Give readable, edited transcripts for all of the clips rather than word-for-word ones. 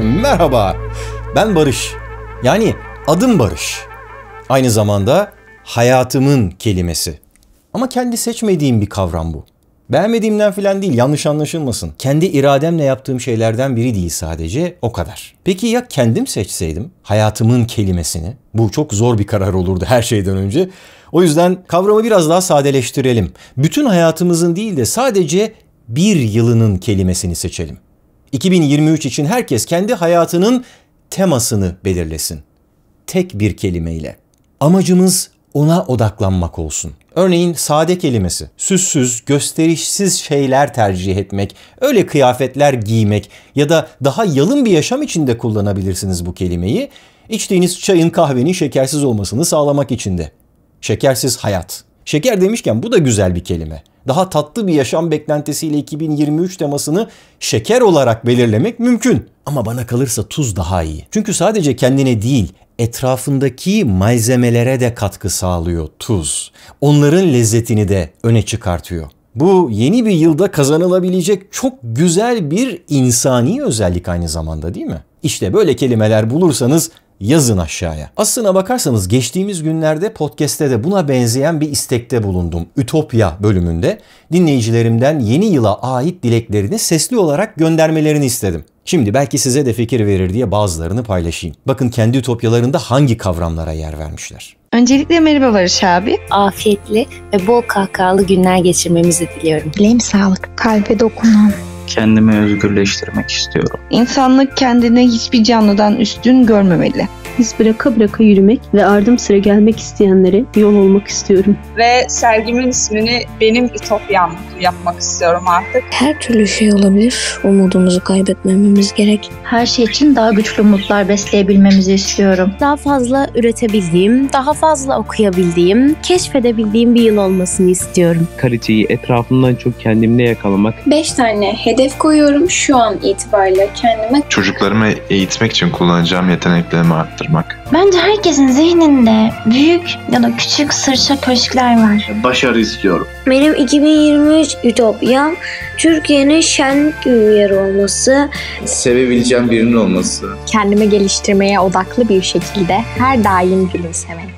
Merhaba, ben Barış. Yani adım Barış. Aynı zamanda hayatımın kelimesi. Ama kendi seçmediğim bir kavram bu. Beğenmediğimden falan değil, yanlış anlaşılmasın. Kendi irademle yaptığım şeylerden biri değil sadece, o kadar. Peki ya kendim seçseydim hayatımın kelimesini? Bu çok zor bir karar olurdu her şeyden önce. O yüzden kavramı biraz daha sadeleştirelim. Bütün hayatımızın değil de sadece bir yılının kelimesini seçelim. 2023 için herkes kendi hayatının temasını belirlesin. Tek bir kelimeyle. Amacımız ona odaklanmak olsun. Örneğin sade kelimesi, süssüz, gösterişsiz şeyler tercih etmek, öyle kıyafetler giymek ya da daha yalın bir yaşam için de kullanabilirsiniz bu kelimeyi. İçtiğiniz çayın, kahvenin şekersiz olmasını sağlamak için de. Şekersiz hayat. Şeker demişken bu da güzel bir kelime. Daha tatlı bir yaşam beklentisiyle 2023 temasını şeker olarak belirlemek mümkün. Ama bana kalırsa tuz daha iyi. Çünkü sadece kendine değil, etrafındaki malzemelere de katkı sağlıyor tuz. Onların lezzetini de öne çıkartıyor. Bu yeni bir yılda kazanılabilecek çok güzel bir insani özellik aynı zamanda, değil mi? İşte böyle kelimeler bulursanız yazın aşağıya. Aslına bakarsanız geçtiğimiz günlerde podcast'te de buna benzeyen bir istekte bulundum. Ütopya bölümünde dinleyicilerimden yeni yıla ait dileklerini sesli olarak göndermelerini istedim. Şimdi belki size de fikir verir diye bazılarını paylaşayım. Bakın kendi ütopyalarında hangi kavramlara yer vermişler. Öncelikle merhaba Barış abi. Afiyetli ve bol kahkahalı günler geçirmemizi diliyorum. Dileğim sağlık, kalbe dokunan. Kendimi özgürleştirmek istiyorum. İnsanlık kendine hiçbir canlıdan üstün görmemeli. İz bıraka bıraka yürümek ve ardım sıra gelmek isteyenlere yol olmak istiyorum. Ve sergimin ismini benim ütopyam yapmak istiyorum artık. Her türlü şey olabilir. Umudumuzu kaybetmememiz gerek. Her şey için daha güçlü umutlar besleyebilmemizi istiyorum. Daha fazla üretebildiğim, daha fazla okuyabildiğim, keşfedebildiğim bir yıl olmasını istiyorum. Kaliteyi etrafımdan çok kendimde yakalamak. 5 tane hedef koyuyorum şu an itibariyle kendime. Çocuklarımı eğitmek için kullanacağım yeteneklerimi arttırmak. Bence herkesin zihninde büyük ya da küçük sırça köşkler var. Başarı istiyorum. Benim 2023 ütopyam Türkiye'nin şenlik gibi bir yer olması. Sevebileceğim birinin olması. Kendimi geliştirmeye odaklı bir şekilde her daim gülümsemek.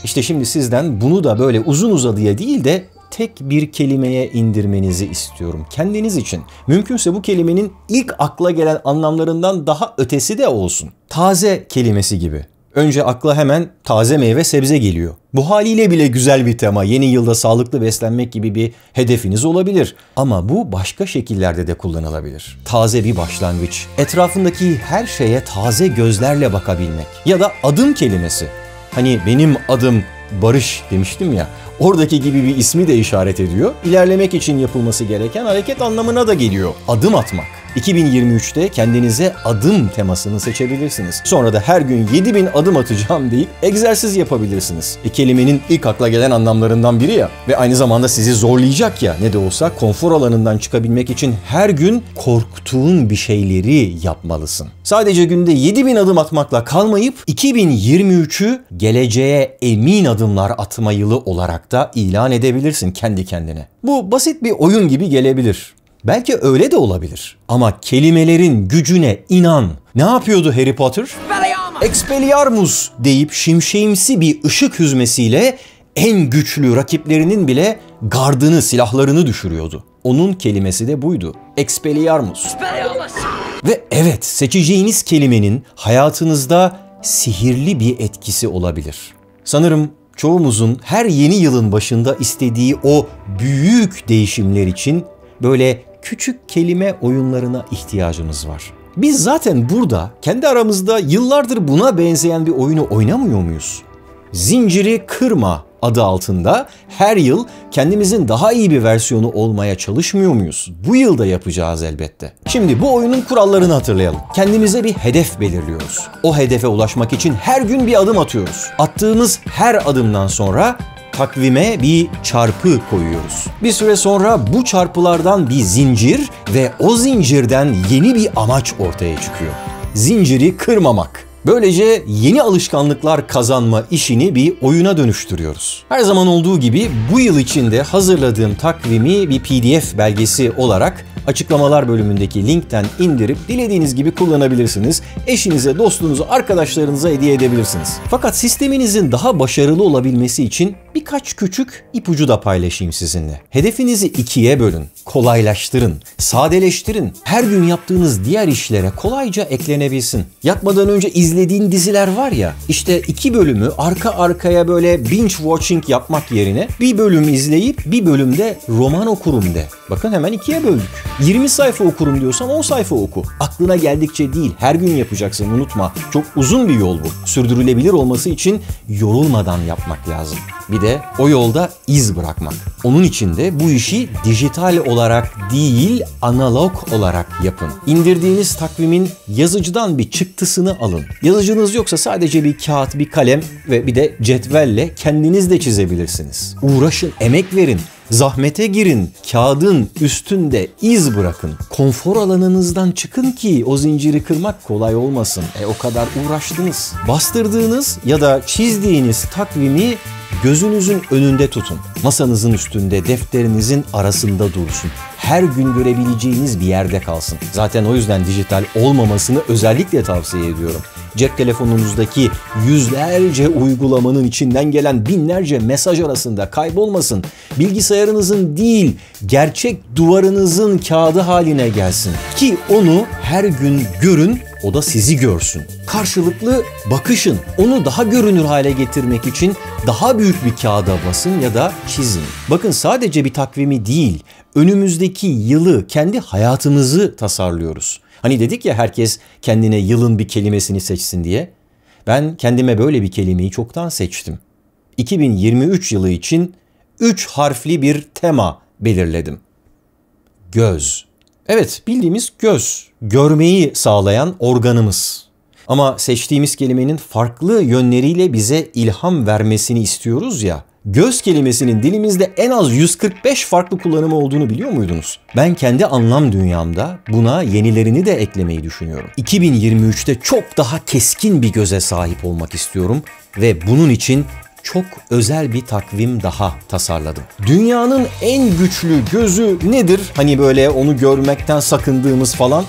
İşte şimdi sizden bunu da böyle uzun uzadıya değil de tek bir kelimeye indirmenizi istiyorum. Kendiniz için. Mümkünse bu kelimenin ilk akla gelen anlamlarından daha ötesi de olsun. Taze kelimesi gibi. Önce akla hemen taze meyve sebze geliyor. Bu haliyle bile güzel bir tema. Yeni yılda sağlıklı beslenmek gibi bir hedefiniz olabilir. Ama bu başka şekillerde de kullanılabilir. Taze bir başlangıç. Etrafındaki her şeye taze gözlerle bakabilmek. Ya da adım kelimesi. Hani benim adım Barış demiştim ya. Oradaki gibi bir ismi de işaret ediyor. İlerlemek için yapılması gereken hareket anlamına da geliyor. Adım atmak. 2023'te kendinize adım temasını seçebilirsiniz. Sonra da her gün 7000 adım atacağım deyip egzersiz yapabilirsiniz. Kelimenin ilk akla gelen anlamlarından biri ya. Ve aynı zamanda sizi zorlayacak ya. Ne de olsa konfor alanından çıkabilmek için her gün korktuğun bir şeyleri yapmalısın. Sadece günde 7000 adım atmakla kalmayıp 2023'ü geleceğe emin adımlar atma yılı olarak da ilan edebilirsin kendi kendine. Bu basit bir oyun gibi gelebilir. Belki öyle de olabilir. Ama kelimelerin gücüne inan. Ne yapıyordu Harry Potter? Expelliarmus deyip şimşeğimsi bir ışık hüzmesiyle en güçlü rakiplerinin bile gardını, silahlarını düşürüyordu. Onun kelimesi de buydu. Expelliarmus. Ve evet, seçeceğiniz kelimenin hayatınızda sihirli bir etkisi olabilir. Sanırım çoğumuzun her yeni yılın başında istediği o büyük değişimler için böyle küçük kelime oyunlarına ihtiyacımız var. Biz zaten burada kendi aramızda yıllardır buna benzeyen bir oyunu oynamıyor muyuz? Zinciri kırma adı altında her yıl kendimizin daha iyi bir versiyonu olmaya çalışmıyor muyuz? Bu yıl da yapacağız elbette. Şimdi bu oyunun kurallarını hatırlayalım. Kendimize bir hedef belirliyoruz. O hedefe ulaşmak için her gün bir adım atıyoruz. Attığımız her adımdan sonra takvime bir çarpı koyuyoruz. Bir süre sonra bu çarpılardan bir zincir ve o zincirden yeni bir amaç ortaya çıkıyor. Zinciri kırmamak. Böylece yeni alışkanlıklar kazanma işini bir oyuna dönüştürüyoruz. Her zaman olduğu gibi bu yıl içinde hazırladığım takvimi bir PDF belgesi olarak Açıklamalar bölümündeki linkten indirip dilediğiniz gibi kullanabilirsiniz. Eşinize, dostunuza, arkadaşlarınıza hediye edebilirsiniz. Fakat sisteminizin daha başarılı olabilmesi için birkaç küçük ipucu da paylaşayım sizinle. Hedefinizi 2'ye bölün, kolaylaştırın, sadeleştirin. Her gün yaptığınız diğer işlere kolayca eklenebilsin. Yatmadan önce izlediğin diziler var ya, işte 2 bölümü arka arkaya böyle binge watching yapmak yerine bir bölüm izleyip bir bölümde roman okurum de. Bakın hemen 2'ye böldük. 20 sayfa okurum diyorsan 10 sayfa oku. Aklına geldikçe değil, her gün yapacaksın, unutma. Çok uzun bir yol bu. Sürdürülebilir olması için yorulmadan yapmak lazım. Bir de o yolda iz bırakmak. Onun için de bu işi dijital olarak değil, analog olarak yapın. İndirdiğiniz takvimin yazıcıdan bir çıktısını alın. Yazıcınız yoksa sadece bir kağıt, bir kalem ve bir de cetvelle kendiniz de çizebilirsiniz. Uğraşın, emek verin. Zahmete girin, kağıdın üstünde iz bırakın. Konfor alanınızdan çıkın ki o zinciri kırmak kolay olmasın. O kadar uğraştınız. Bastırdığınız ya da çizdiğiniz takvimi gözünüzün önünde tutun. Masanızın üstünde, defterinizin arasında dursun. Her gün görebileceğiniz bir yerde kalsın. Zaten o yüzden dijital olmamasını özellikle tavsiye ediyorum. Cep telefonunuzdaki yüzlerce uygulamanın içinden gelen binlerce mesaj arasında kaybolmasın. Bilgisayarınızın değil, gerçek duvarınızın kağıdı haline gelsin. Ki onu her gün görün, o da sizi görsün. Karşılıklı bakışın. Onu daha görünür hale getirmek için daha büyük bir kağıda basın ya da çizin. Bakın sadece bir takvimi değil, önümüzdeki yılı, kendi hayatımızı tasarlıyoruz. Hani dedik ya herkes kendine yılın bir kelimesini seçsin diye. Ben kendime böyle bir kelimeyi çoktan seçtim. 2023 yılı için 3 harfli bir tema belirledim. Göz. Evet, bildiğimiz göz. Görmeyi sağlayan organımız. Ama seçtiğimiz kelimenin farklı yönleriyle bize ilham vermesini istiyoruz ya. Göz kelimesinin dilimizde en az 145 farklı kullanımı olduğunu biliyor muydunuz? Ben kendi anlam dünyamda buna yenilerini de eklemeyi düşünüyorum. 2023'te çok daha keskin bir göze sahip olmak istiyorum ve bunun için çok özel bir takvim daha tasarladım. Dünyanın en güçlü gözü nedir? Hani böyle onu görmekten sakındığımız falan.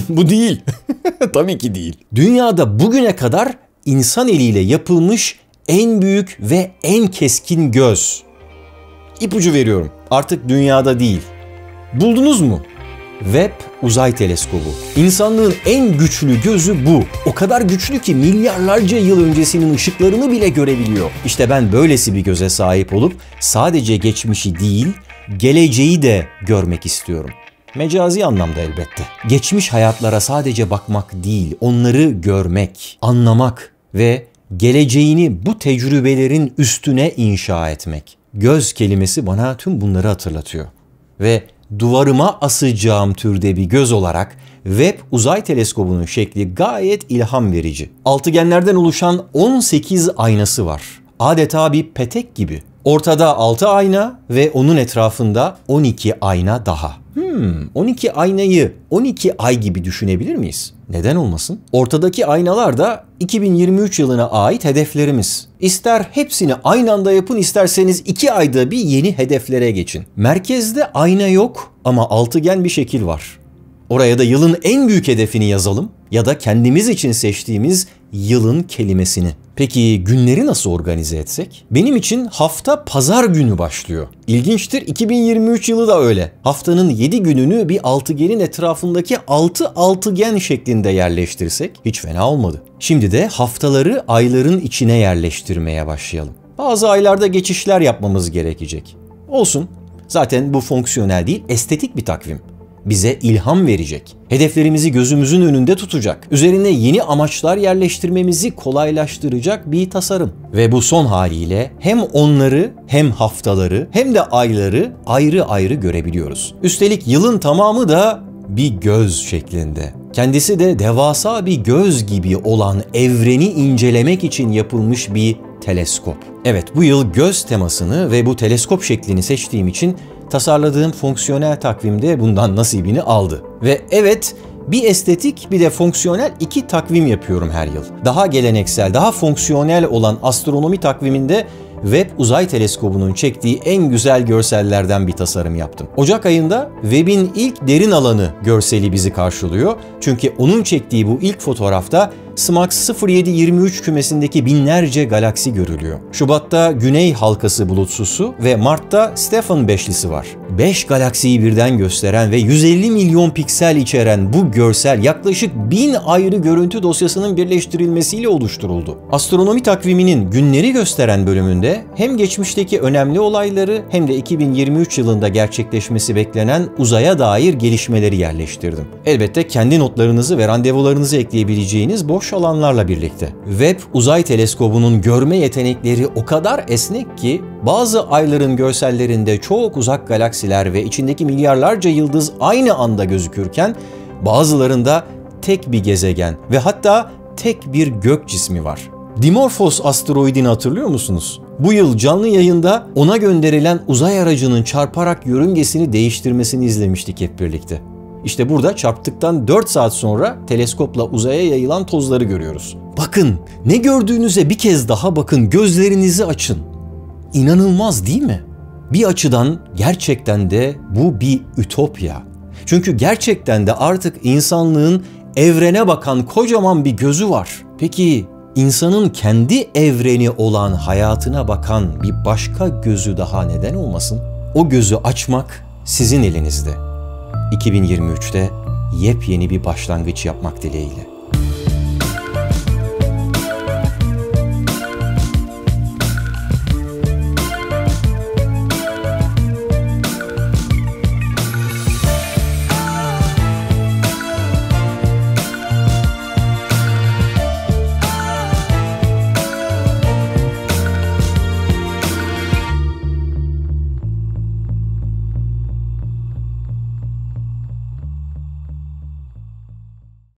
Bu değil. Tabii ki değil. Dünyada bugüne kadar insan eliyle yapılmış en büyük ve en keskin göz. İpucu veriyorum. Artık dünyada değil. Buldunuz mu? Webb Uzay Teleskobu. İnsanlığın en güçlü gözü bu. O kadar güçlü ki milyarlarca yıl öncesinin ışıklarını bile görebiliyor. İşte ben böylesi bir göze sahip olup sadece geçmişi değil, geleceği de görmek istiyorum. Mecazi anlamda elbette. Geçmiş hayatlara sadece bakmak değil, onları görmek, anlamak ve geleceğini bu tecrübelerin üstüne inşa etmek. Göz kelimesi bana tüm bunları hatırlatıyor. Ve duvarıma asacağım türde bir göz olarak Webb Uzay Teleskobu'nun şekli gayet ilham verici. Altıgenlerden oluşan 18 aynası var. Adeta bir petek gibi. Ortada 6 ayna ve onun etrafında 12 ayna daha. 12 aynayı 12 ay gibi düşünebilir miyiz? Neden olmasın? Ortadaki aynalar da 2023 yılına ait hedeflerimiz. İster hepsini aynı anda yapın, isterseniz 2 ayda bir yeni hedeflere geçin. Merkezde ayna yok ama altıgen bir şekil var. Oraya da yılın en büyük hedefini yazalım ya da kendimiz için seçtiğimiz yılın kelimesini. Peki günleri nasıl organize etsek? Benim için hafta pazar günü başlıyor. İlginçtir, 2023 yılı da öyle. Haftanın 7 gününü bir altıgenin etrafındaki 6 altıgen şeklinde yerleştirsek hiç fena olmadı. Şimdi de haftaları ayların içine yerleştirmeye başlayalım. Bazı aylarda geçişler yapmamız gerekecek. Olsun. Zaten bu fonksiyonel değil, estetik bir takvim. Bize ilham verecek. Hedeflerimizi gözümüzün önünde tutacak. Üzerine yeni amaçlar yerleştirmemizi kolaylaştıracak bir tasarım. Ve bu son haliyle hem onları hem haftaları hem de ayları ayrı ayrı görebiliyoruz. Üstelik yılın tamamı da bir göz şeklinde. Kendisi de devasa bir göz gibi olan evreni incelemek için yapılmış bir teleskop. Evet, bu yıl göz temasını ve bu teleskop şeklini seçtiğim için tasarladığım fonksiyonel takvimde bundan nasibini aldı. Ve evet, bir estetik bir de fonksiyonel 2 takvim yapıyorum her yıl. Daha geleneksel, daha fonksiyonel olan astronomi takviminde Webb Uzay Teleskobu'nun çektiği en güzel görsellerden bir tasarım yaptım. Ocak ayında Webb'in ilk derin alanı görseli bizi karşılıyor. Çünkü onun çektiği bu ilk fotoğrafta SMACS 0723 kümesindeki binlerce galaksi görülüyor. Şubat'ta Güney halkası bulutsusu ve Mart'ta Stephan beşlisi var. 5 galaksiyi birden gösteren ve 150 milyon piksel içeren bu görsel yaklaşık 1000 ayrı görüntü dosyasının birleştirilmesiyle oluşturuldu. Astronomi takviminin günleri gösteren bölümünde hem geçmişteki önemli olayları hem de 2023 yılında gerçekleşmesi beklenen uzaya dair gelişmeleri yerleştirdim. Elbette kendi notlarınızı ve randevularınızı ekleyebileceğiniz boş alanlarla birlikte. Webb Uzay Teleskobu'nun görme yetenekleri o kadar esnek ki bazı ayların görsellerinde çok uzak galaksiler ve içindeki milyarlarca yıldız aynı anda gözükürken bazılarında tek bir gezegen ve hatta tek bir gök cismi var. Dimorphos asteroidini hatırlıyor musunuz? Bu yıl canlı yayında ona gönderilen uzay aracının çarparak yörüngesini değiştirmesini izlemiştik hep birlikte. İşte burada çarptıktan 4 saat sonra teleskopla uzaya yayılan tozları görüyoruz. Bakın, ne gördüğünüze bir kez daha bakın, gözlerinizi açın. İnanılmaz değil mi? Bir açıdan gerçekten de bu bir ütopya. Çünkü gerçekten de artık insanlığın evrene bakan kocaman bir gözü var. Peki insanın kendi evreni olan hayatına bakan bir başka gözü daha neden olmasın? O gözü açmak sizin elinizde. 2023'te yepyeni bir başlangıç yapmak dileğiyle.